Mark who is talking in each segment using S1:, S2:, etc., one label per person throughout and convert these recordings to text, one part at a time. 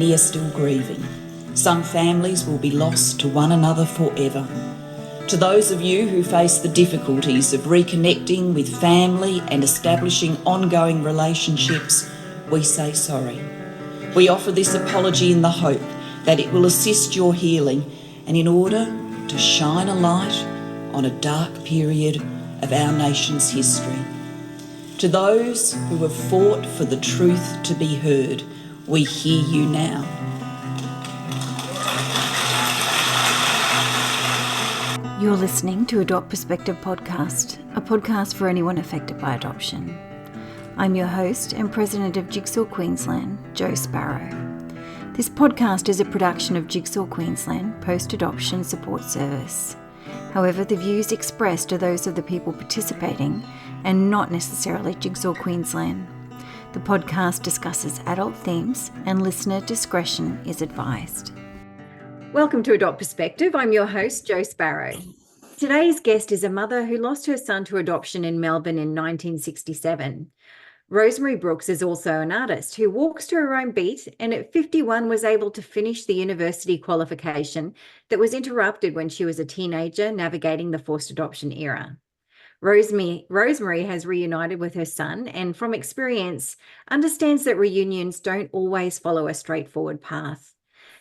S1: many are still grieving. Some families will be lost to one another forever. To those of you who face the difficulties of reconnecting with family and establishing ongoing relationships, we say sorry. We offer this apology in the hope that it will assist your healing and in order to shine a light on a dark period of our nation's history. To those who have fought for the truth to be heard, we hear you now.
S2: You're listening to Adopt Perspective podcast, a podcast for anyone affected by adoption. I'm your host and president of Jigsaw Queensland, Jo Sparrow. This podcast is a production of Jigsaw Queensland Post-Adoption Support Service. However, the views expressed are those of the people participating and not necessarily Jigsaw Queensland. The podcast discusses adult themes and listener discretion is advised. Welcome to Adopt Perspective. I'm your host, Jo Sparrow. Today's guest is a mother who lost her son to adoption in Melbourne in 1967. Rosemary Brooks is also an artist who walks to her own beat and at 51 was able to finish the university qualification that was interrupted when she was a teenager navigating the forced adoption era. Rosemary has reunited with her son and from experience understands that reunions don't always follow a straightforward path.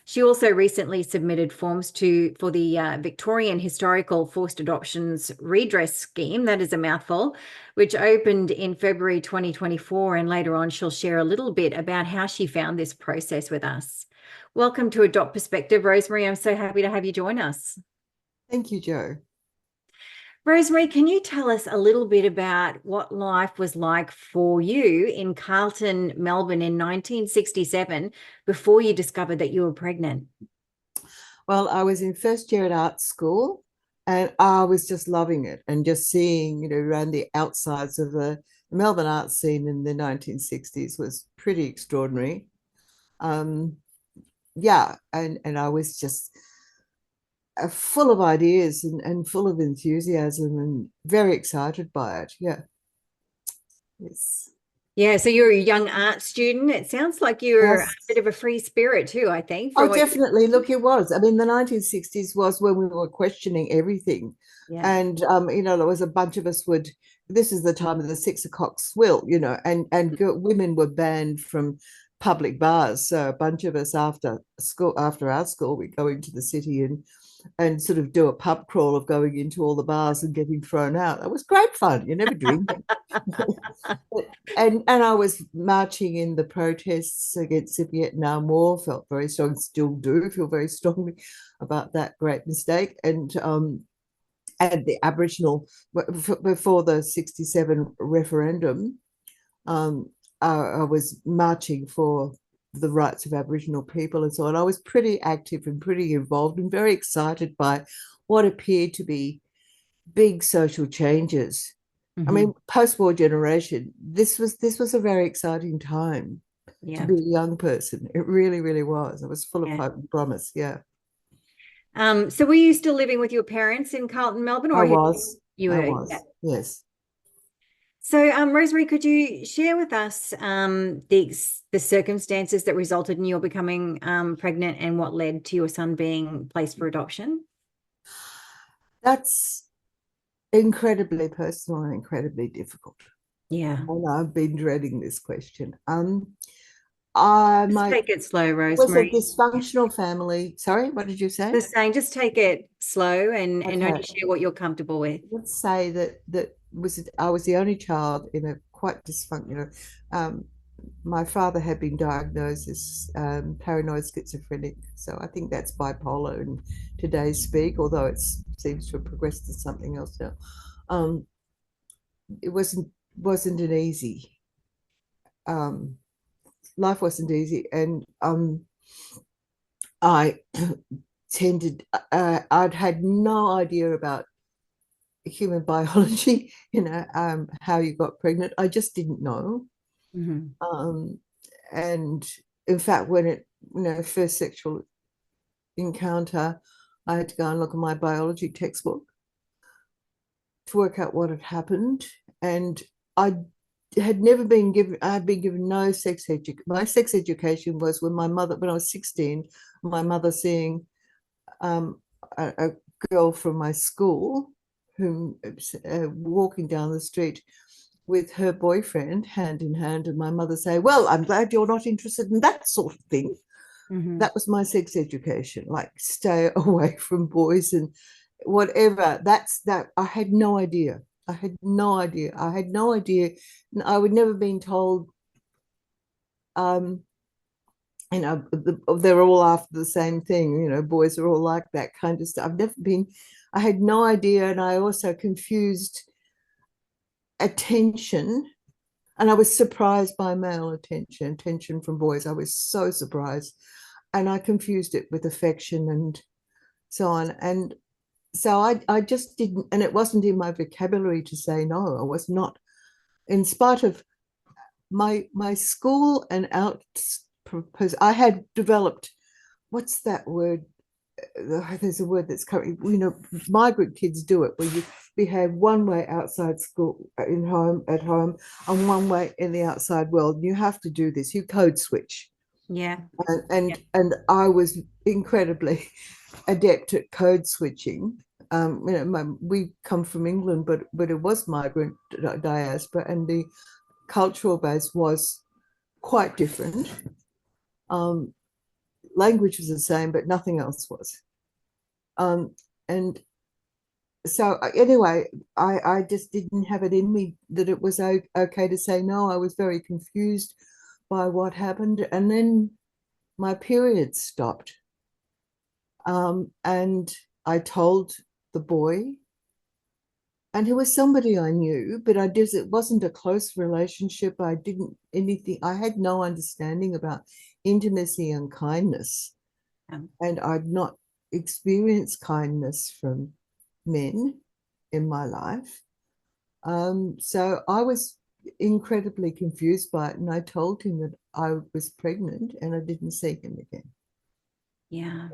S2: She also recently submitted forms for the Victorian Historical Forced Adoptions Redress Scheme, that is a mouthful, which opened in February 2024, and later on she'll share a little bit about how she found this process with us. Welcome to Adopt Perspective, Rosemary. I'm so happy to have you join us.
S3: Thank you, Jo.
S2: Rosemary, can you tell us a little bit about what life was like for you in Carlton, Melbourne in 1967 before you discovered that you were pregnant?
S3: Well, I was in first year at art school and I was just loving it and just seeing, around the outsides of the Melbourne art scene in the 1960s was pretty extraordinary. And I was just full of ideas and full of enthusiasm and very excited by it. Yeah. Yes.
S2: Yeah, so you're a young art student. It sounds like you're
S3: Yes.
S2: a bit of a free spirit too, I think.
S3: Oh, definitely. Look, it was. I mean, the 1960s was when we were questioning everything.
S2: Yeah.
S3: And, there was a bunch of us this is the time of the 6 o'clock swill, and women were banned from public bars. So a bunch of us after our school, we'd go into the city and sort of do a pub crawl of going into all the bars and getting thrown out. It was great fun. You never dreamed it. and I was marching in the protests against the Vietnam War, felt very strong, still do feel very strongly about that great mistake. And the Aboriginal, before the 67 referendum, I was marching for the rights of Aboriginal people and so on. I was pretty active and pretty involved and very excited by what appeared to be big social changes.
S2: Mm-hmm.
S3: I mean, post-war generation, this was a very exciting time to be a young person. It really, really was. I was full of hope and promise. Yeah.
S2: So were you still living with your parents in Carlton, Melbourne? Or
S3: I was.
S2: Yeah.
S3: Yes.
S2: So, Rosemary, could you share with us the circumstances that resulted in your becoming pregnant and what led to your son being placed for adoption?
S3: That's incredibly personal and incredibly difficult.
S2: Yeah.
S3: And I've been dreading this question.
S2: Take it slow, Rosemary.
S3: Was a dysfunctional family. Sorry, what did you say?
S2: Just saying, just take it slow and only share what you're comfortable with.
S3: Let's say I was the only child in a quite dysfunctional. My father had been diagnosed as paranoid schizophrenic, so I think that's bipolar in today's speak, although it seems to have progressed to something else now. It wasn't an easy. Life wasn't easy, and I I'd had no idea about human biology, how you got pregnant. I just didn't know.
S2: Mm-hmm.
S3: And in fact, when first sexual encounter, I had to go and look at my biology textbook to work out what had happened. And I had never been given, I had been given no sex education. My sex education was when when I was 16, my mother seeing a girl from my school whom walking down the street with her boyfriend hand in hand, and my mother say, well, I'm glad you're not interested in that sort of thing.
S2: Mm-hmm.
S3: That was my sex education, like stay away from boys and whatever. That's that. I had no idea. I had no idea. I had no idea. I would never been told, um, they're all after the same thing. Boys are all like that kind of stuff. I've never been. I had no idea, and I also confused attention, and I was surprised by male attention from boys. I was so surprised, and I confused it with affection and so on. And so I just didn't, and it wasn't in my vocabulary to say no. I was not, in spite of my school and out. I had developed, what's that word? There's a word that's currently, migrant kids do it, where you behave one way outside school, at home, and one way in the outside world. You have to do this. You code switch.
S2: Yeah.
S3: And I was incredibly adept at code switching. We come from England, but it was migrant diaspora, and the cultural base was quite different. Language was the same, but nothing else was. And so anyway, I just didn't have it in me that it was okay to say no. I was very confused by what happened. And then my period stopped. And I told the boy, and he was somebody I knew, but it wasn't a close relationship. I had no understanding about intimacy and kindness. And I'd not experienced kindness from men in my life. So I was incredibly confused by it, and I told him that I was pregnant, and I didn't see him again.
S2: Yeah.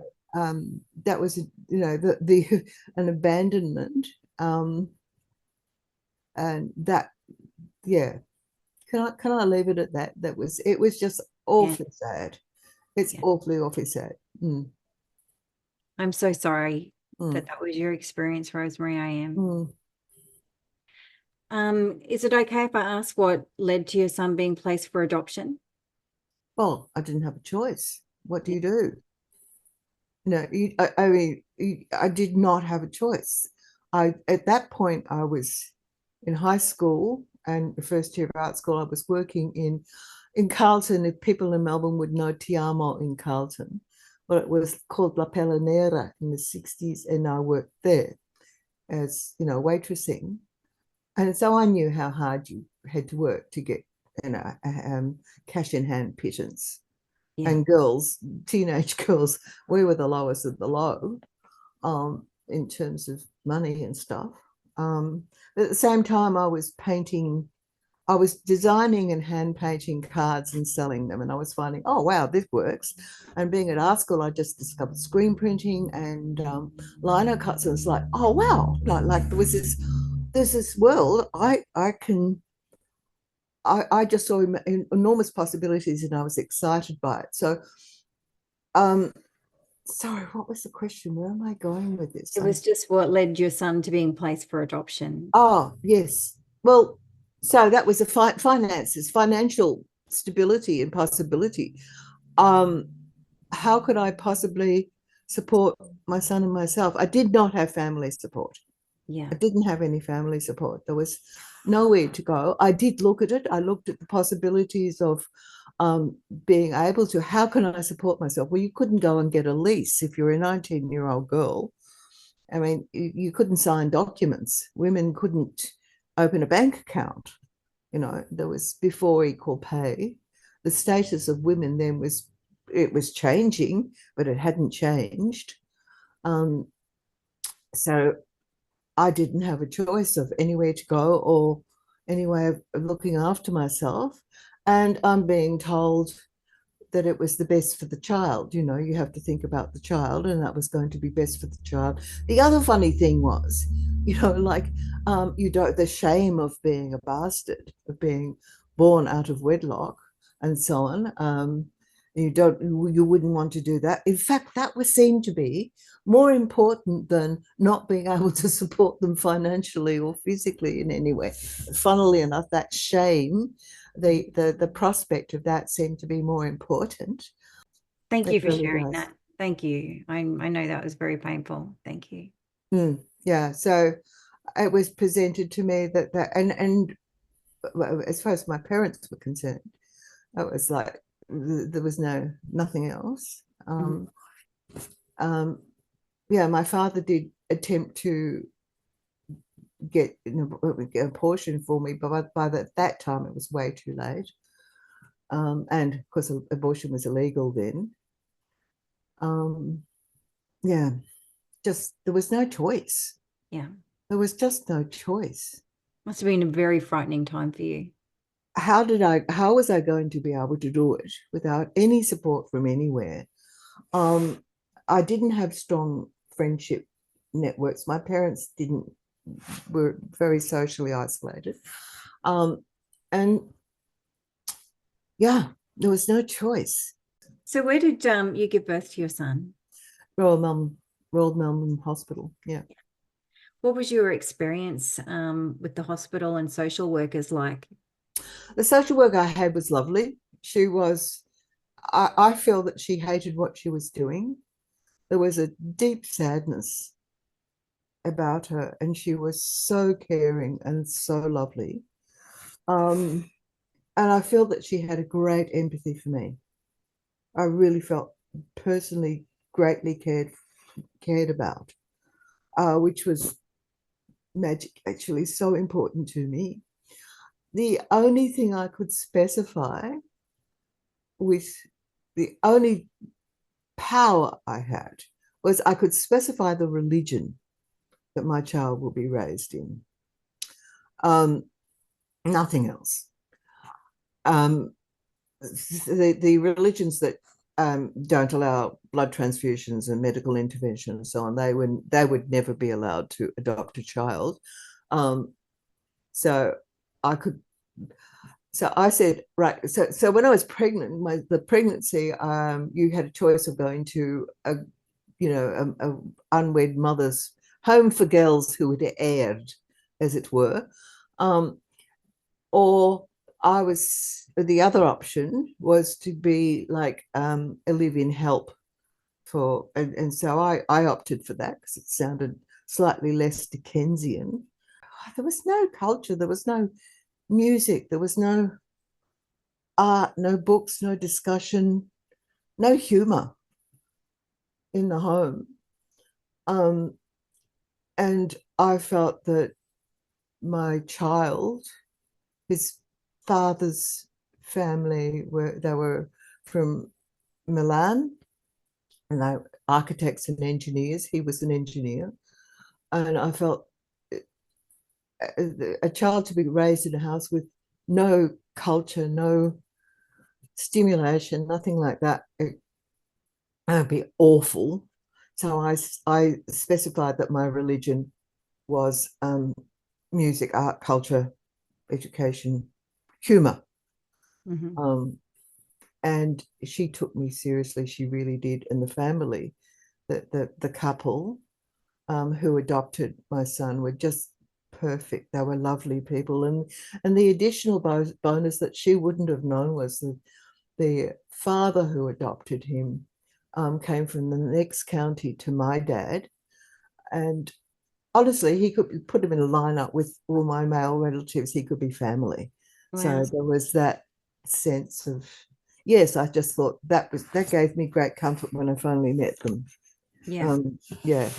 S3: That was, the an abandonment, and that, yeah. Can I leave it at that? It was just awfully sad. It's awfully sad.
S2: I'm so sorry
S3: Mm.
S2: that was your experience, Rosemary. I am.
S3: Mm.
S2: Is it okay if I ask what led to your son being placed for adoption?
S3: Well, I didn't have a choice. What do you do? I mean, I did not have a choice. At that point, I was in high school and the first year of art school. I was working in Carlton. If people in Melbourne would know Tiamo in Carlton, but it was called La Pelinera in the 60s, and I worked there as waitressing. And so I knew how hard you had to work to get cash in hand pittance.
S2: Yeah.
S3: And girls, teenage girls, we were the lowest of the low, in terms of money and stuff. At the same time, I was designing and hand painting cards and selling them, and I was finding, oh wow, this works. And being at art school, I just discovered screen printing and lino cuts, and it's like, oh wow, like there's this world. I just saw enormous possibilities, and I was excited by it. So, sorry, what was the question? Where am I going with this?
S2: It was just what led your son to being placed for adoption.
S3: Oh, yes. Well, so that was finances, financial stability and possibility. How could I possibly support my son and myself? I did not have family support.
S2: Yeah.
S3: I didn't have any family support. There was nowhere to go. I did look at it. I looked at the possibilities of being able to, how can I support myself? Well, you couldn't go and get a lease if you're a 19-year-old girl. I mean, you couldn't sign documents. Women couldn't open a bank account. There was, before equal pay, the status of women then was changing, but it hadn't changed. So I didn't have a choice of anywhere to go or any way of looking after myself. And I'm being told that it was the best for the child. You have to think about the child, and that was going to be best for the child. The other funny thing was, like, the shame of being a bastard, of being born out of wedlock, and so on. You wouldn't want to do that. In fact, that was seen to be more important than not being able to support them financially or physically in any way. Funnily enough, that shame, the prospect of that seemed to be more important.
S2: Thank
S3: It
S2: you for
S3: really
S2: sharing
S3: was.
S2: that. Thank you. I know that was very painful. Thank you.
S3: Yeah, so it was presented to me and as far as my parents were concerned, it was like there was nothing else. Yeah, my father did attempt to get a portion for me, but by that time it was way too late. And of course, abortion was illegal then. Yeah, just there was no choice.
S2: Yeah.
S3: There was just no choice.
S2: Must have been a very frightening time for you.
S3: How was I going to be able to do it without any support from anywhere? I didn't have strong friendship networks. My parents were very socially isolated. And yeah, there was no choice.
S2: So where did you give birth to your son?
S3: Royal Melbourne Hospital. Yeah.
S2: What was your experience with the hospital and social workers like?
S3: The social worker I had was lovely. I feel that she hated what she was doing. There was a deep sadness about her, and she was so caring and so lovely. And I feel that she had a great empathy for me. I really felt personally greatly cared about, which was actually so important to me. The only thing I could specify with the only power I had was I could specify the religion that my child will be raised in. Nothing else. The religions that don't allow blood transfusions and medical intervention and so on, they would never be allowed to adopt a child. So I said, right. So when I was pregnant, the pregnancy, you had a choice of going to a unwed mother's home for girls who had erred, as it were, or the other option was to be like a live-in help and so I opted for that because it sounded slightly less Dickensian. There was no culture, there was no music, there was no art, no books, no discussion, no humor in the home. And I felt that my child, his father's family were from Milan, and they were architects and engineers. He was an engineer, and I felt a child to be raised in a house with no culture, no stimulation, nothing like that, it would be awful. So I specified that my religion was music, art, culture, education, humor. And she took me seriously. She really did. And the family, the couple who adopted my son were just perfect. They were lovely people. And the additional bonus that she wouldn't have known was that the father who adopted him came from the next county to my dad. And honestly, he could put him in a lineup with all my male relatives. He could be family. Wow. So there was that sense of, yes, I just thought that gave me great comfort when I finally met them.
S2: Yeah.
S3: Yeah.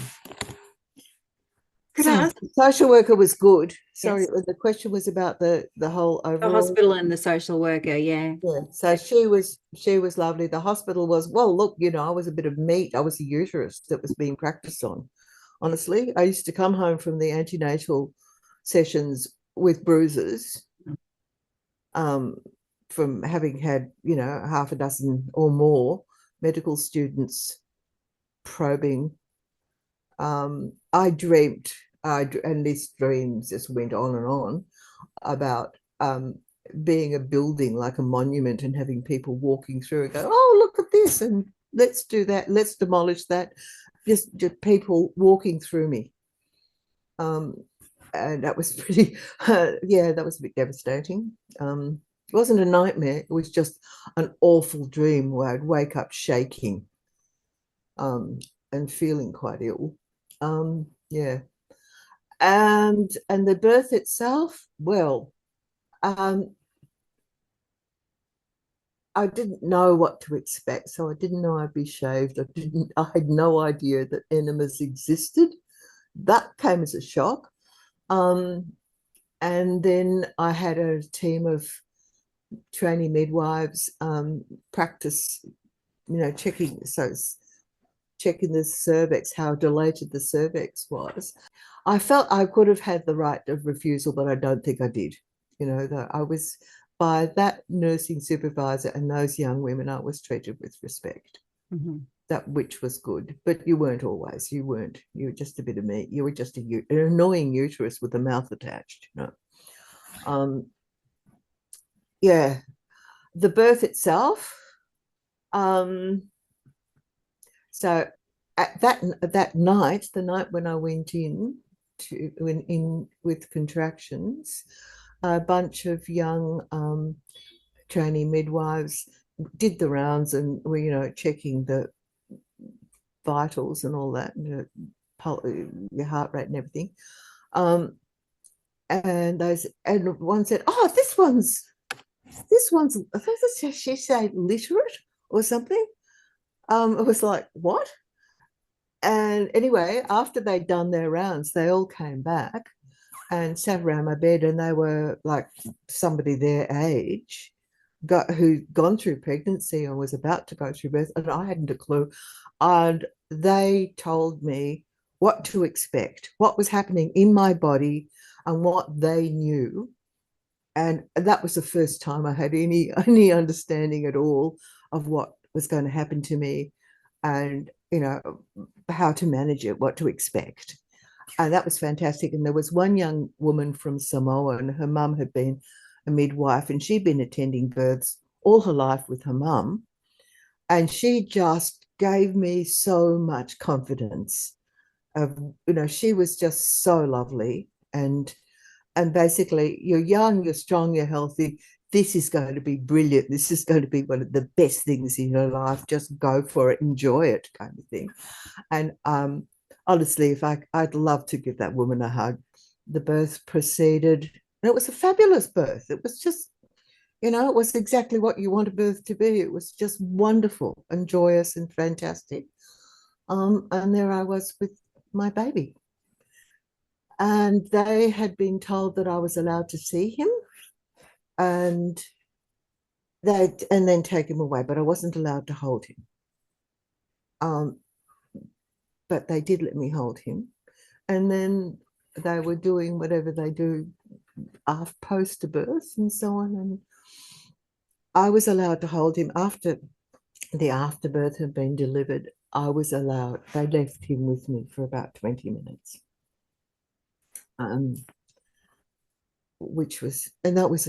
S2: Could I ask?
S3: The social worker was good. Sorry, yes. The question was about the whole overall.
S2: The hospital and the social worker, yeah.
S3: Yeah. So she was lovely. The hospital was, well, look, I was a bit of meat. I was a uterus that was being practiced on. Honestly, I used to come home from the antenatal sessions with bruises. from having had, half a dozen or more medical students probing. I dreamt, and these dreams just went on and on about being a building like a monument and having people walking through and go, oh, look at this, and let's do that, let's demolish that. Just people walking through me. And that was pretty, that was a bit devastating. It wasn't a nightmare, it was just an awful dream where I'd wake up shaking and feeling quite ill. Yeah. And the birth itself, well, I didn't know what to expect, so I didn't know I'd be shaved. I had no idea that enemas existed. That came as a shock. And then I had a team of trainee midwives practice, checking the cervix, how dilated the cervix was. I felt I could have had the right of refusal, but I don't think I did. That I was, by that nursing supervisor and those young women, I was treated with respect.
S2: Mm-hmm.
S3: That which was good, but you weren't always. You were just a bit of meat. You were just an annoying uterus with a mouth attached. Yeah, the birth itself. So at that night, the night when I went in with contractions, a bunch of young trainee midwives did the rounds and were checking the vitals and all that, your heart rate and everything. And one said, "Oh, this one's." I thought she said literate or something. It was like, what? And anyway, after they'd done their rounds, they all came back and sat around my bed, and they were like somebody their age who'd gone through pregnancy and was about to go through birth, and I hadn't a clue. And they told me what to expect, what was happening in my body, and what they knew. And that was the first time I had any understanding at all of what was going to happen to me, and how to manage it, what to expect. And that was fantastic. And there was one young woman from Samoa, and her mum had been a midwife, and she'd been attending births all her life with her mum. And she just gave me so much confidence. She was just so lovely. And basically, you're young, you're strong, you're healthy. This is going to be brilliant. This is going to be one of the best things in your life. Just go for it, enjoy it, kind of thing. And honestly, I'd love to give that woman a hug. The birth proceeded, and it was a fabulous birth. It was just, it was exactly what you want a birth to be. It was just wonderful and joyous and fantastic. And there I was with my baby. And they had been told that I was allowed to see him, and then take him away, but I wasn't allowed to hold him. But they did let me hold him, and then they were doing whatever they do post birth and so on, and I was allowed to hold him. After the afterbirth had been delivered, I was allowed. They left him with me for about 20 minutes. Which was, and that was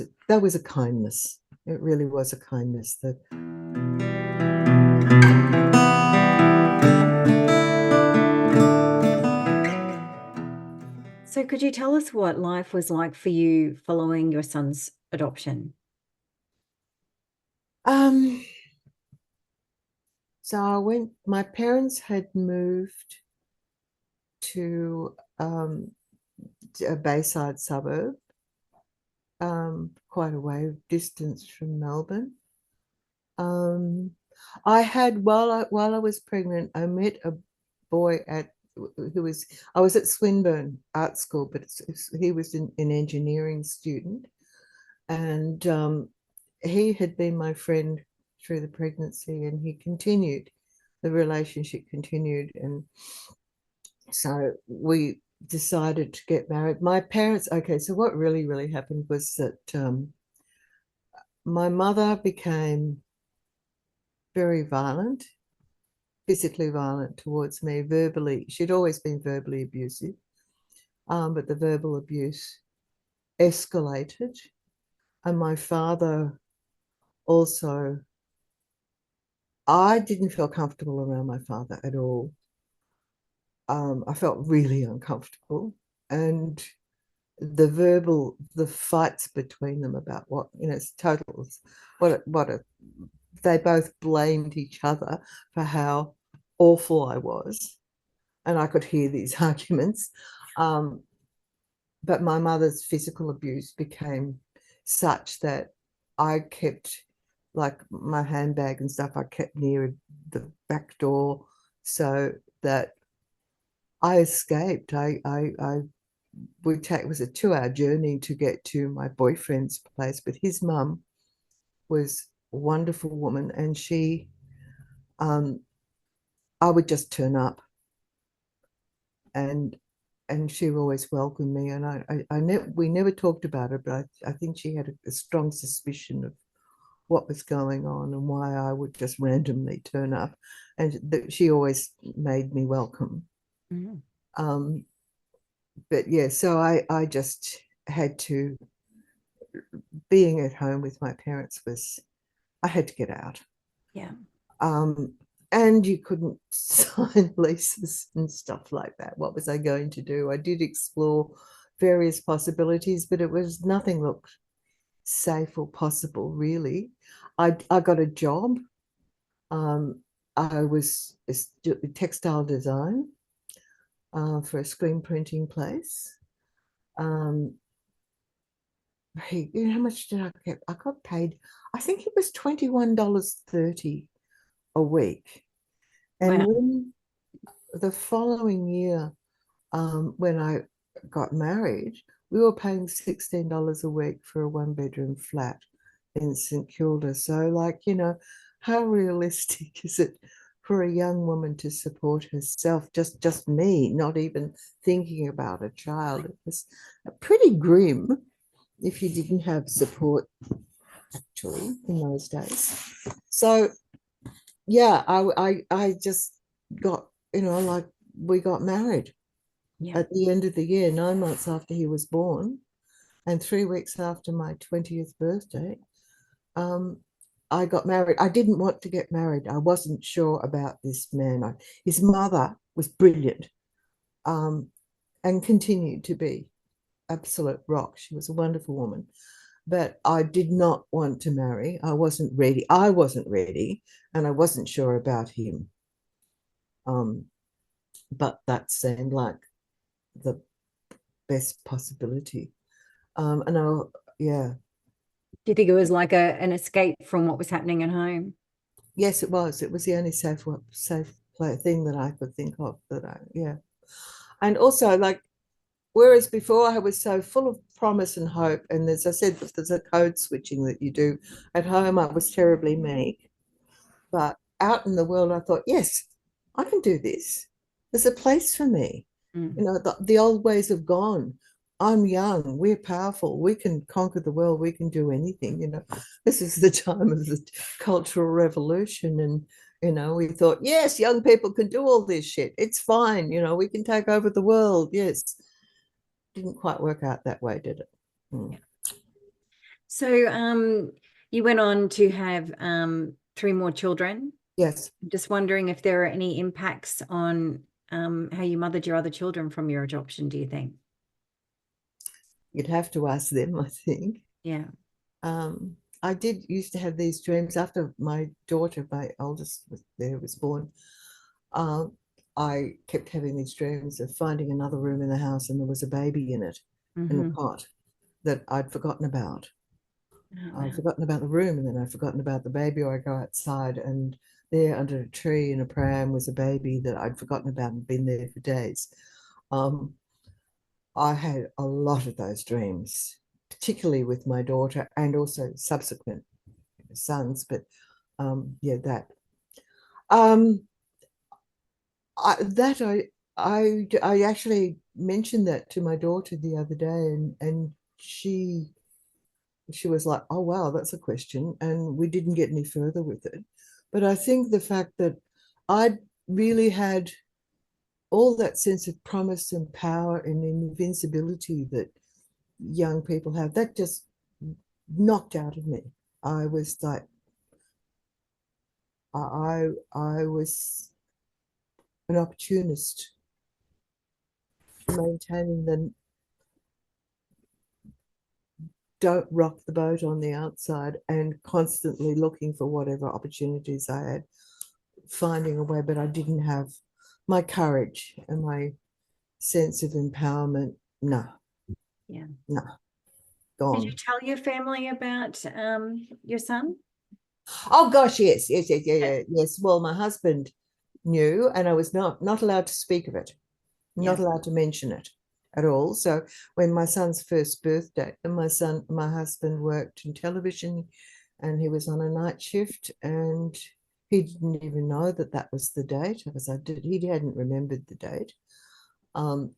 S3: a kindness. It really was a kindness.
S2: So could you tell us what life was like for you following your son's adoption?
S3: So my parents had moved to a Bayside suburb, quite a way of distance from Melbourne. I had, while I was pregnant, I met a boy I was at Swinburne Art School, but he was an engineering student, and he had been my friend through the pregnancy, and the relationship continued, and so we decided to get married. My parents, okay, so what really happened was that my mother became very violent, physically violent towards me, verbally. She'd always been verbally abusive, but the verbal abuse escalated. And my father also, I didn't feel comfortable around my father at all. I felt really uncomfortable. And the fights between them about what, it's total, they both blamed each other for how awful I was. And I could hear these arguments. But my mother's physical abuse became such that I kept, like, my handbag and stuff, I kept near the back door so that I escaped. It was a 2-hour journey to get to my boyfriend's place, but his mum was a wonderful woman, and I would just turn up, and she always welcomed me. And we never talked about it, but I think she had a strong suspicion of what was going on and why I would just randomly turn up, and she always made me welcome.
S2: Mm.
S3: But yeah, so I just had to, being at home with my parents I had to get out.
S2: Yeah.
S3: And you couldn't sign leases and stuff like that. What was I going to do? I did explore various possibilities, but nothing looked safe or possible, really. I got a job. I was a textile design for a screen printing place. How much did I get? I got paid, I think it was $21.30 a week. And
S2: Wow.
S3: when the following year, when I got married, we were paying $16 a week for a 1-bedroom flat in St Kilda. So, like, how realistic is it for a young woman to support herself? Just me, not even thinking about a child. It was pretty grim if you didn't have support, actually, in those days. So yeah, I just got, like, we got married at the end of the year, 9 months after he was born, and 3 weeks after my 20th birthday. I got married. I didn't want to get married. I wasn't sure about this man. His mother was brilliant, and continued to be absolute rock. She was a wonderful woman. But I did not want to marry. I wasn't ready. And I wasn't sure about him. But that seemed like the best possibility. Yeah.
S2: Do you think it was like an escape from what was happening at home?
S3: Yes, it was. It was the only safe thing that I could think of. Yeah. And also, like, whereas before I was so full of promise and hope, and as I said, there's a code switching that you do. At home, I was terribly meek, but out in the world, I thought, yes, I can do this. There's a place for me. The old ways have gone. I'm young. We're powerful. We can conquer the world. We can do anything. This is the time of the Cultural Revolution, and we thought, yes, young people can do all this shit. It's fine. We can take over the world. Yes. Didn't quite work out that way, did it?
S2: Yeah. So you went on to have 3 more children.
S3: Yes.
S2: I'm just wondering if there are any impacts on how you mothered your other children from your adoption, do you think?
S3: You'd have to ask them, I think.
S2: Yeah.
S3: I did used to have these dreams after my daughter, my oldest, was born. I kept having these dreams of finding another room in the house, and there was a baby in it, in a cot, that I'd forgotten about.
S2: Oh, wow.
S3: I'd forgotten about the room, and then I'd forgotten about the baby, or I go outside, and there under a tree in a pram was a baby that I'd forgotten about and been there for days. I had a lot of those dreams, particularly with my daughter and also subsequent sons. But yeah, that. I actually mentioned that to my daughter the other day, and she she was like, oh, wow, that's a question. And we didn't get any further with it. But I think the fact that I really had all that sense of promise and power and invincibility that young people have, that just knocked out of me. I was like, I was an opportunist, maintaining the don't rock the boat on the outside and constantly looking for whatever opportunities I had, finding a way, but I didn't have my courage and my sense of empowerment. No,
S2: Yeah.
S3: no,
S2: Did you
S3: gone.
S2: tell your family about your son?
S3: Oh gosh, yes, yes, yes, yes. Well, my husband knew, and I was not allowed to speak of it, not allowed to mention it at all. So when my son's first birthday, and my husband worked in television, and he was on a night shift, and he didn't even know that that was the date, because he hadn't remembered the date, and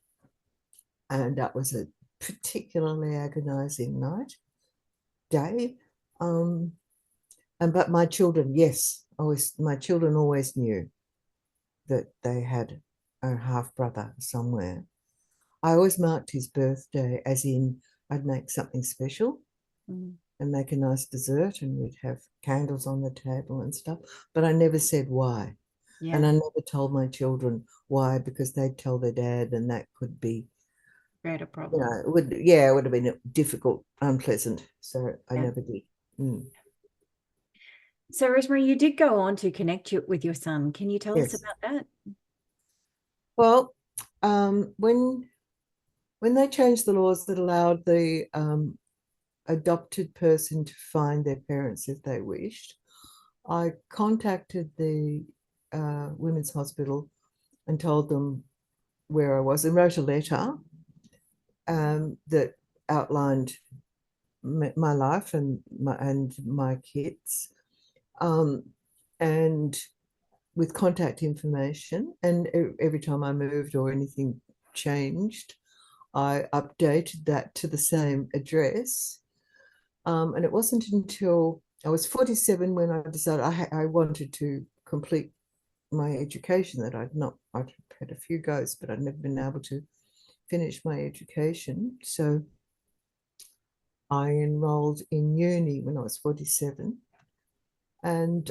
S3: that was a particularly agonizing day. But my children, yes, my children always knew that they had a half brother somewhere. I always marked his birthday as in I'd make something special and make a nice dessert, and we'd have candles on the table and stuff. But I never said why.
S2: Yeah.
S3: And I never told my children why, because they'd tell their dad, and that could be,
S2: Create a problem.
S3: it would have been difficult, unpleasant. So I never did.
S2: So, Rosemary, you did go on to connect with your son. Can you tell us
S3: Yes.
S2: about that?
S3: Well, when they changed the laws that allowed the adopted person to find their parents if they wished, I contacted the women's hospital and told them where I was, and wrote a letter that outlined my life and my kids, and with contact information. And every time I moved or anything changed, I updated that to the same address. And it wasn't until I was 47 when I decided I wanted to complete my education, that I'd had a few goes, but I'd never been able to finish my education. So I enrolled in uni when I was 47. And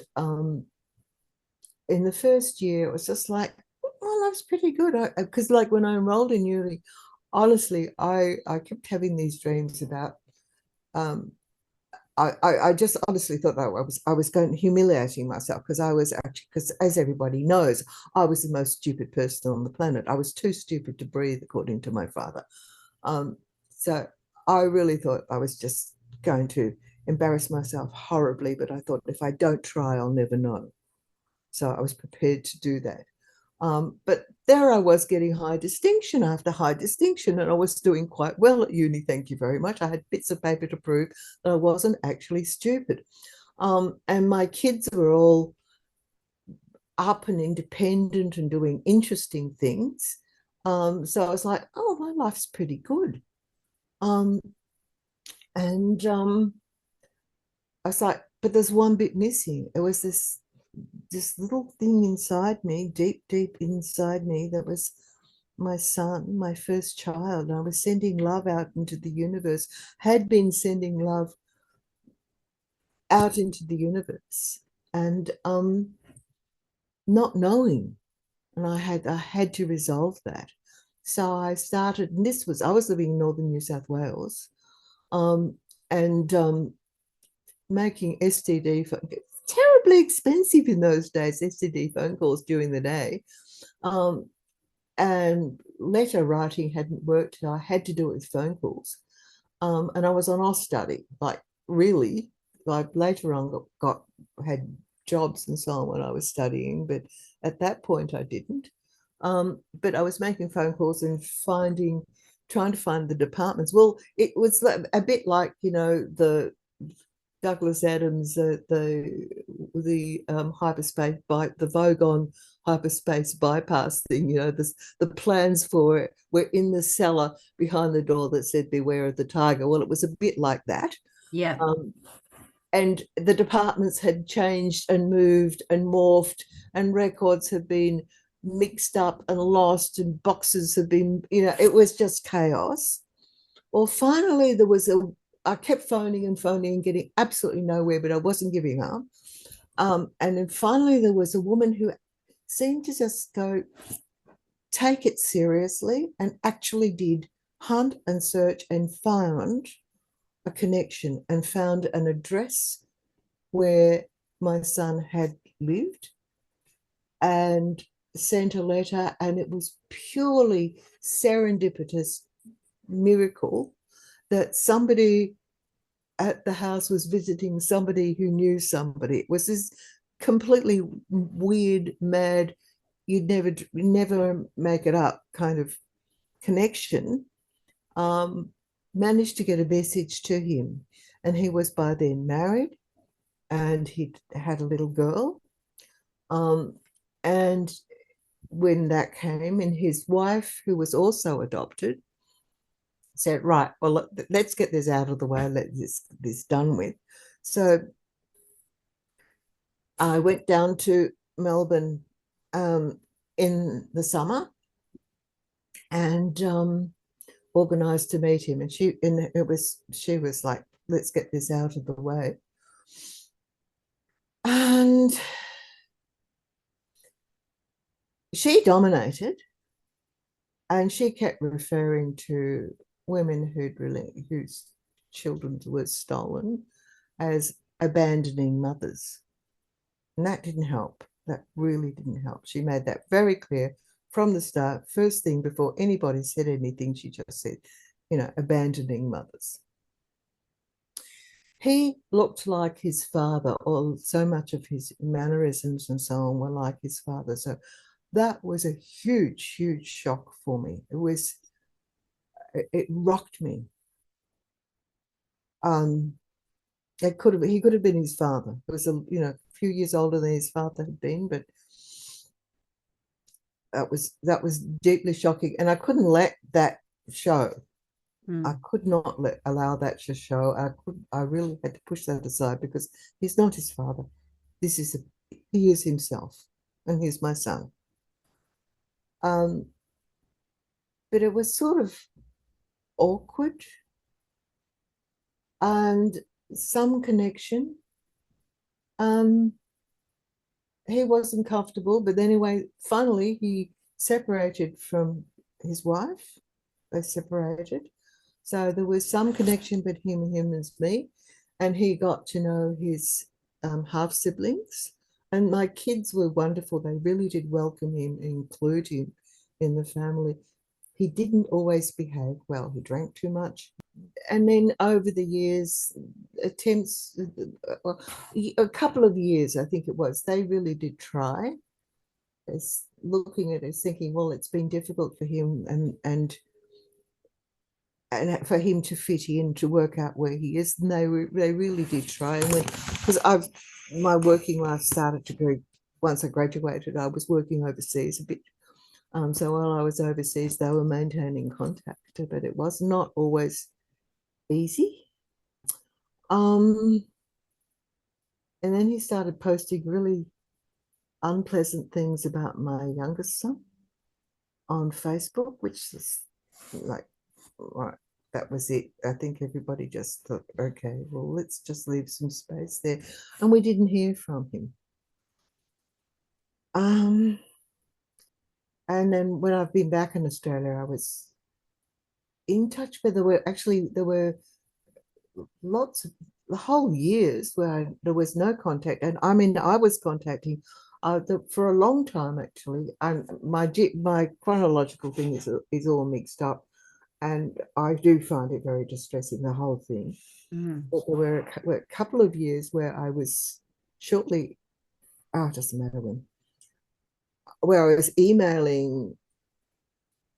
S3: in the first year, it was just like, well, that's pretty good. Because like when I enrolled in uni, honestly, I kept having these dreams about, I just honestly thought that I was going humiliating myself, because I was actually, because as everybody knows, I was the most stupid person on the planet. I was too stupid to breathe, according to my father. So I really thought I was just going to embarrass myself horribly, but I thought if I don't try, I'll never know. So I was prepared to do that. But there I was, getting high distinction after high distinction, and I was doing quite well at uni, thank you very much. I had bits of paper to prove that I wasn't actually stupid. And my kids were all up and independent and doing interesting things. So I was like, oh, my life's pretty good. And I was like, but there's one bit missing. It was this little thing inside me, deep inside me, that was my son, my first child. I was sending love out into the universe, had been sending love out into the universe, and not knowing. And I had to resolve that. So I started, and I was living in northern New South Wales, and making STD terribly expensive in those days, STD phone calls during the day. And letter writing hadn't worked. I had to do it with phone calls. And I was on Austudy, like really, like later on had jobs and so on when I was studying, but at that point I didn't. But I was making phone calls and trying to find the departments. Well, it was a bit like, the Douglas Adams, the hyperspace the Vogon hyperspace bypass thing. The plans for it were in the cellar behind the door that said "Beware of the tiger." Well, it was a bit like that.
S2: Yeah.
S3: And the departments had changed and moved and morphed, and records have been mixed up and lost, and boxes have been, it was just chaos. Well, finally, I kept phoning and getting absolutely nowhere, but I wasn't giving up. And then finally, there was a woman who seemed to just take it seriously and actually did hunt and search and found a connection and found an address where my son had lived and sent a letter, and it was purely serendipitous miracle that somebody at the house was visiting somebody who knew somebody. It was this completely weird, mad, you'd never make it up kind of connection. Managed to get a message to him, and he was by then married, and he had a little girl. And when that came, and his wife, who was also adopted, said, right, well, let's get this out of the way, let this done with. So I went down to Melbourne in the summer and organized to meet him. And she was like, let's get this out of the way. And she dominated, and she kept referring to women whose children were stolen as abandoning mothers. And that didn't help. That really didn't help. She made that very clear from the start. First thing, before anybody said anything, she just said, abandoning mothers. He looked like his father, or so much of his mannerisms and so on were like his father. So that was a huge, huge shock for me. It rocked me. He could have been his father. It was a few years older than his father had been, but that was deeply shocking, and I couldn't let that show. I could not allow that to show. I really had to push that aside, because he's not his father. He is himself, and he's my son. But it was sort of awkward and some connection. He wasn't comfortable, but anyway, finally he separated from his wife. They separated. So there was some connection between him and me, and he got to know his half siblings. And my kids were wonderful. They really did welcome him, include him in the family. He didn't always behave well. He drank too much. And then over the years, attempts, a couple of years, I think it was, they really did try. As looking at it, thinking, well, it's been difficult for him, and for him to fit in, to work out where he is. And they really did try. And because my working life started to go, once I graduated, I was working overseas a bit. So while I was overseas, they were maintaining contact, but it was not always easy. And then he started posting really unpleasant things about my youngest son on Facebook, which is like, right, that was it. I think everybody just thought, okay, well, let's just leave some space there. And we didn't hear from him. And then when I've been back in Australia, I was in touch, but there were lots of the whole years where there was no contact. And I mean, I was contacting for a long time, actually. And my chronological thing is all mixed up, and I do find it very distressing, the whole thing. But there were a couple of years where I was shortly, it doesn't matter when, where I was emailing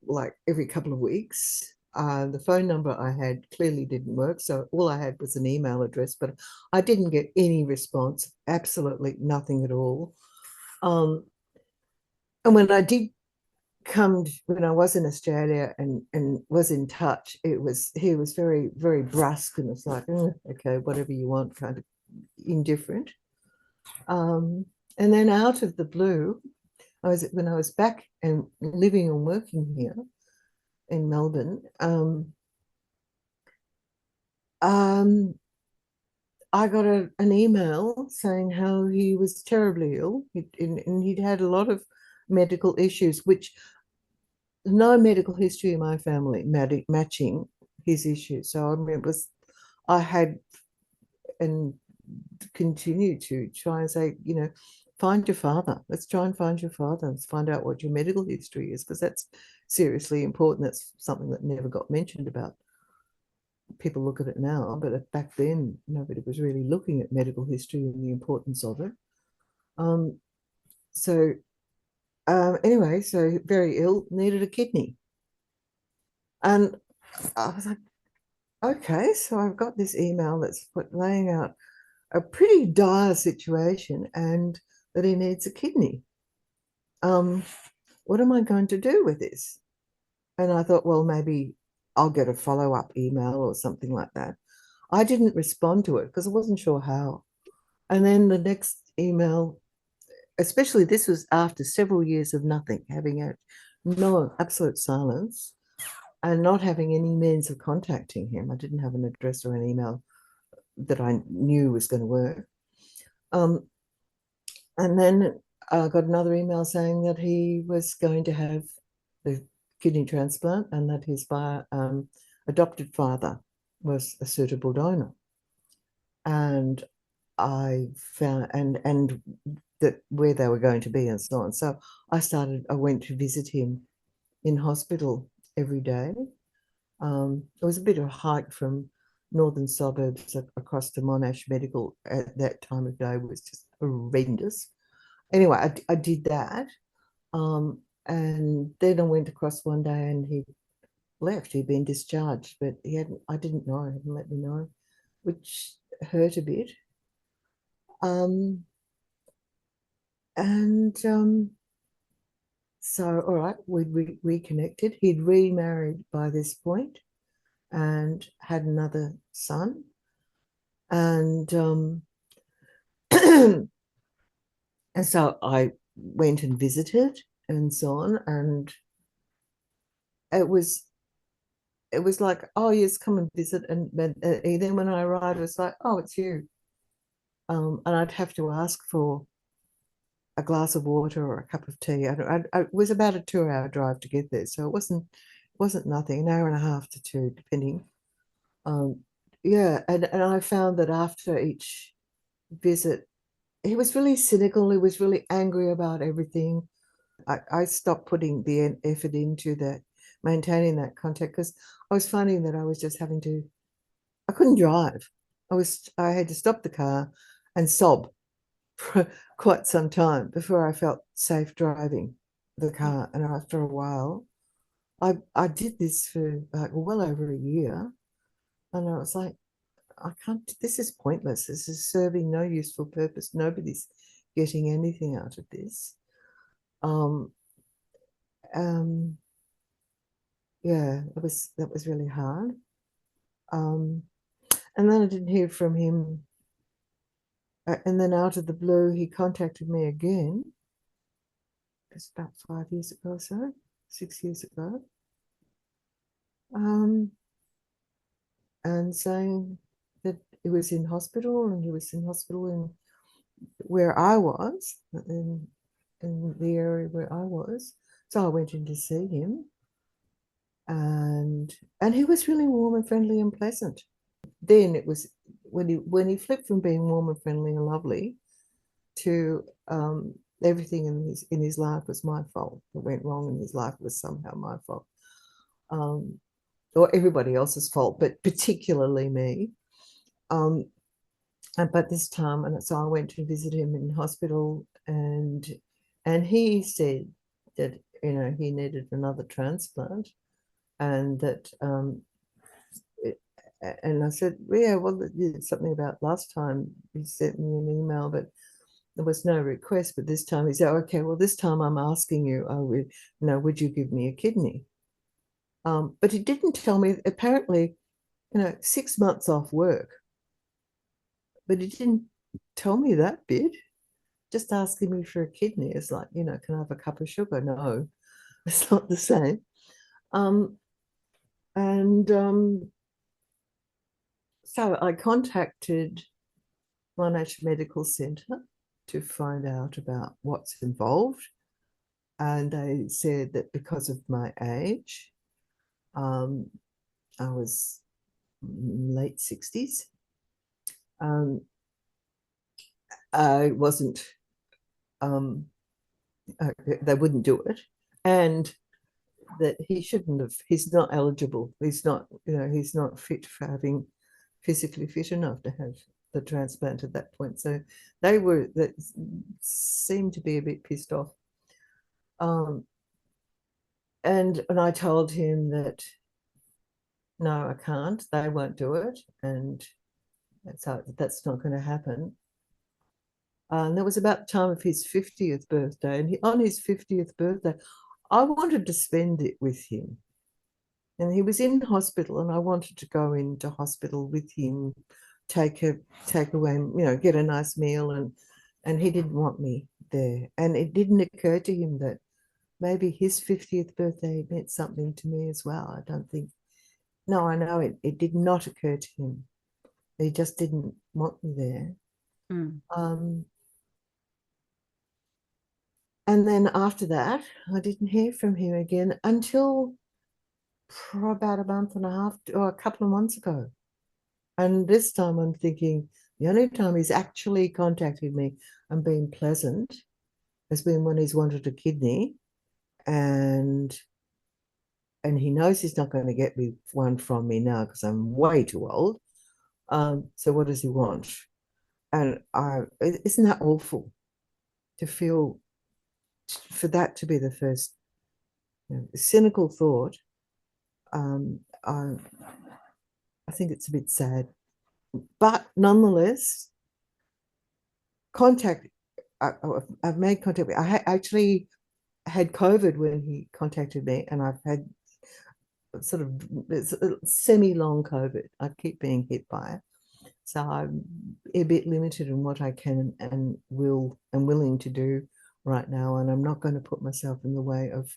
S3: like every couple of weeks. The phone number I had clearly didn't work, so all I had was an email address, but I didn't get any response, absolutely nothing at all. And when I did when I was in Australia and was in touch, he was very, very brusque, and it's like, okay, whatever you want, kind of indifferent. And then out of the blue, when I was back and living and working here in Melbourne, I got an email saying how he was terribly ill, and he'd had a lot of medical issues, which no medical history in my family matching his issues. So I remember I had and continue to try and say, find your father. Let's try and find your father. Let's find out what your medical history is, because that's seriously important. That's something that never got mentioned about. People look at it now, but back then nobody was really looking at medical history and the importance of it. Anyway, so very ill, needed a kidney. And I was like, okay, so I've got this email that's laying out a pretty dire situation and that he needs a kidney. What am I going to do with this? And I thought, well, maybe I'll get a follow-up email or something like that. I didn't respond to it because I wasn't sure how. And then the next email, especially this was after several years of nothing, having no absolute silence and not having any means of contacting him. I didn't have an address or an email that I knew was going to work. And then I got another email saying that he was going to have the kidney transplant and that his adopted father was a suitable donor. And I found and that where they were going to be and so on. So I went to visit him in hospital every day. It was a bit of a hike from northern suburbs across to Monash Medical at that time of day. Was just horrendous. Anyway, I did that. And then I went across one day and he left. He'd been discharged, but I didn't know, he hadn't let me know, which hurt a bit. So, all right, we reconnected. He'd remarried by this point and had another son. And and so I went and visited and so on. And it was like, oh yes, come and visit. And then when I arrived, it was like, oh, it's you. And I'd have to ask for a glass of water or a cup of tea. It was about a 2-hour drive to get there, so it wasn't nothing. An hour and a half to 2, depending. Yeah, and I found that after each visit, he was really cynical. He was really angry about everything. I stopped putting the effort into that, maintaining that contact, because I was finding that I was just I couldn't drive. I had to stop the car and sob for quite some time before I felt safe driving the car. And after a while, I did this for like well over a year. And I was like, I can't, this is pointless. This is serving no useful purpose. Nobody's getting anything out of this. Yeah, that was really hard. And then I didn't hear from him. And then out of the blue, he contacted me again. It's about 5 years ago or so, 6 years ago. And saying that he was in hospital, and he was in hospital in where I was, in the area where I was. So I went in to see him, and he was really warm and friendly and pleasant. Then it was when he flipped from being warm and friendly and lovely to everything in his life was my fault. What went wrong in his life was somehow my fault, or everybody else's fault, but particularly me. But this time, and so I went to visit him in hospital, and he said that he needed another transplant, and that and I said, yeah, well, it's something about last time he sent me an email, but there was no request, but this time he said, okay, well, this time I'm asking you, would you give me a kidney? But he didn't tell me, apparently, 6 months off work, but he didn't tell me that bit. Just asking me for a kidney is like, can I have a cup of sugar? No, it's not the same. So I contacted Monash Medical Centre to find out about what's involved. And they said that because of my age, I was late 60s. I wasn't, they wouldn't do it. And that he shouldn't have, he's not eligible. He's not, he's not fit for having, physically fit enough to have the transplant at that point. So that seemed to be a bit pissed off. And I told him that, no, I can't, they won't do it. And so that's not going to happen. And that was about the time of his 50th birthday. And on his 50th birthday, I wanted to spend it with him. And he was in hospital, and I wanted to go into hospital with him, take away, get a nice meal, and he didn't want me there. And it didn't occur to him that maybe his 50th birthday meant something to me as well. I don't think, no, I know it did not occur to him. He just didn't want me there. And then after that, I didn't hear from him again until about a month and a half or a couple of months ago. And this time I'm thinking the only time he's actually contacted me and been pleasant has been when he's wanted a kidney, and he knows he's not going to get me one from me now because I'm way too old. So what does he want? And isn't that awful to feel, for that to be the first cynical thought? I think it's a bit sad, but nonetheless, I've made contact. I actually had COVID when he contacted me, and I've had sort of semi-long COVID. I keep being hit by it, so I'm a bit limited in what I can and willing to do right now, and I'm not going to put myself in the way of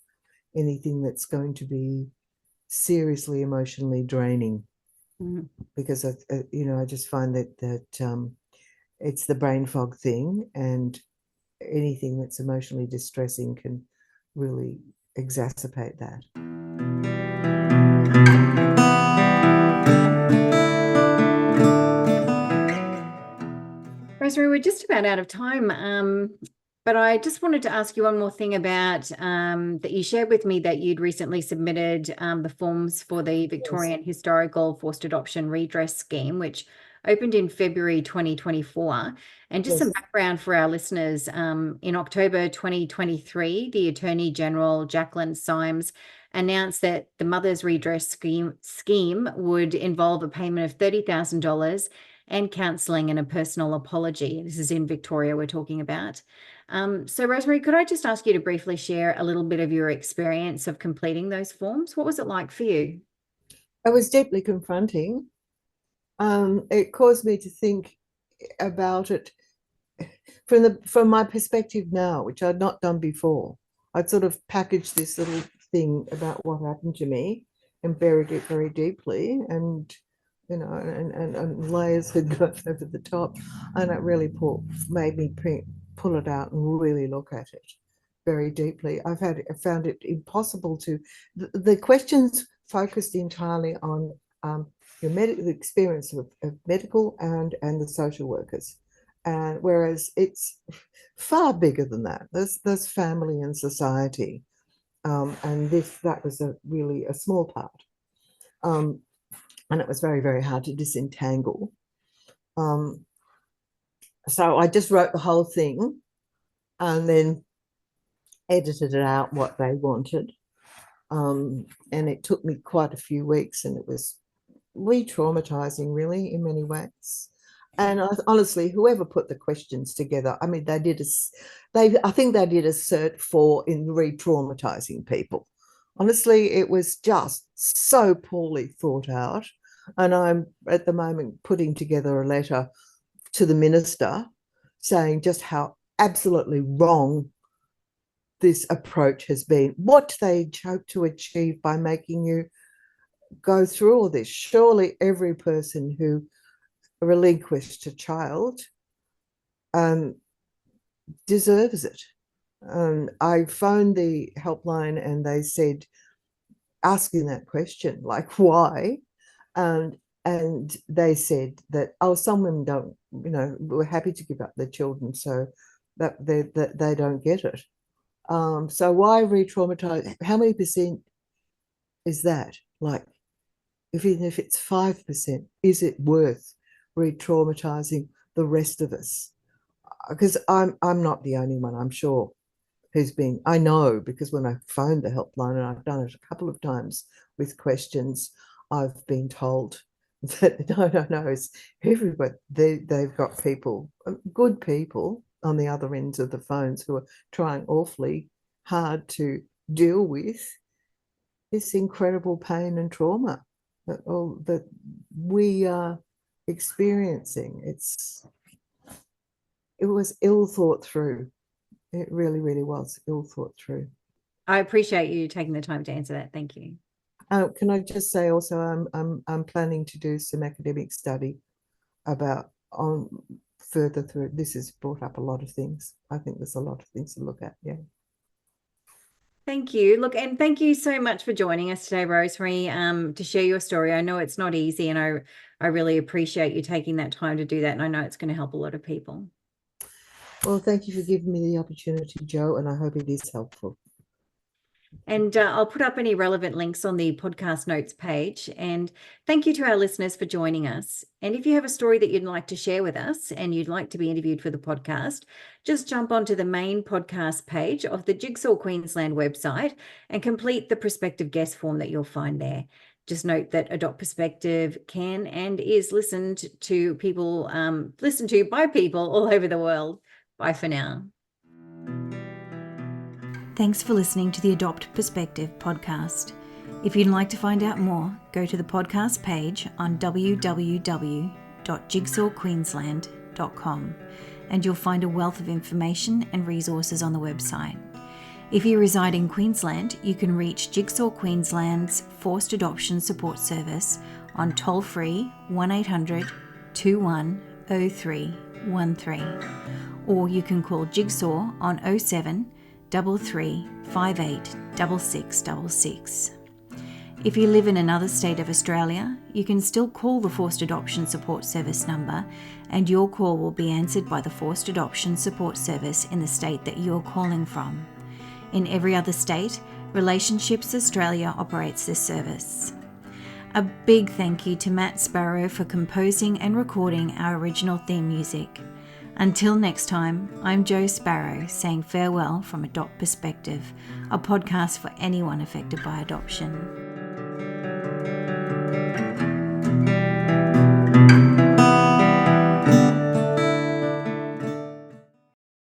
S3: anything that's going to be seriously emotionally draining. Because I just find that it's the brain fog thing, and anything that's emotionally distressing can really exacerbate that.
S2: Rosemary, we're just about out of time, but I just wanted to ask you one more thing about that you shared with me that you'd recently submitted the forms for the Victorian Historical Forced Adoption Redress Scheme, which opened in February 2024. And just some background for our listeners, in October 2023, the Attorney General, Jacqueline Symes, announced that the Mothers Redress scheme would involve a payment of $30,000 and counselling and a personal apology. This is in Victoria we're talking about. So Rosemary, could I just ask you to briefly share a little bit of your experience of completing those forms? What was it like for you?
S3: It was deeply confronting. It caused me to think about it from my perspective now, which I'd not done before. I'd sort of packaged this little thing about what happened to me and buried it very deeply, and and layers had gone over the top, and it really made me pull it out and really look at it very deeply. I found it impossible to. The questions focused entirely on the experience of medical and the social workers, and whereas it's far bigger than that. There's family and society, and that was really a small part. And it was very, very hard to disentangle. So I just wrote the whole thing and then edited it out what they wanted. And it took me quite a few weeks, and it was re-traumatizing, really, in many ways. And honestly, whoever put the questions together, I mean, I think they did a cert for in re-traumatizing people. Honestly, it was just so poorly thought out. And I'm at the moment putting together a letter to the minister saying just how absolutely wrong this approach has been, what they hope to achieve by making you go through all this. Surely every person who relinquished a child deserves it. I phoned the helpline and they said, asking that question, like, why? And they said that, oh, some women don't, we're happy to give up their children so that they don't get it. So why re-traumatize? How many percent is that? Like, even if it's 5%, is it worth re-traumatizing the rest of us? Because I'm not the only one, I'm sure, I know, because when I phoned the helpline, and I've done it a couple of times with questions, I've been told that no, it's everybody. They've got people, good people on the other ends of the phones who are trying awfully hard to deal with this incredible pain and trauma that we are experiencing. It was ill thought through. It really, really was ill thought through.
S2: I appreciate you taking the time to answer that. Thank you.
S3: Can I just say also, I'm planning to do some academic study about on further through. This has brought up a lot of things. I think there's a lot of things to look at. Yeah.
S2: Thank you. Look, and thank you so much for joining us today, Rosemary, to share your story. I know it's not easy, and I really appreciate you taking that time to do that. And I know it's going to help a lot of people.
S3: Well, thank you for giving me the opportunity, Jo, and I hope it is helpful.
S2: And I'll put up any relevant links on the podcast notes page. And thank you to our listeners for joining us. And if you have a story that you'd like to share with us and you'd like to be interviewed for the podcast, just jump onto the main podcast page of the Jigsaw Queensland website and complete the prospective guest form that you'll find there. Just note that Adopt Perspective can and is listened to by people all over the world. Bye for now. Thanks for listening to the Adopt Perspective podcast. If you'd like to find out more, go to the podcast page on www.jigsawqueensland.com and you'll find a wealth of information and resources on the website. If you reside in Queensland, you can reach Jigsaw Queensland's Forced Adoption Support Service on toll-free 1800 210313, or you can call Jigsaw on 07 33 58 6666. If you live in another state of Australia, you can still call the Forced Adoption Support Service number and your call will be answered by the Forced Adoption Support Service in the state that you're calling from. In every other state, Relationships Australia operates this service. A big thank you to Matt Sparrow for composing and recording our original theme music. Until next time, I'm Jo Sparrow saying farewell from Adopt Perspective, a podcast for anyone affected by adoption.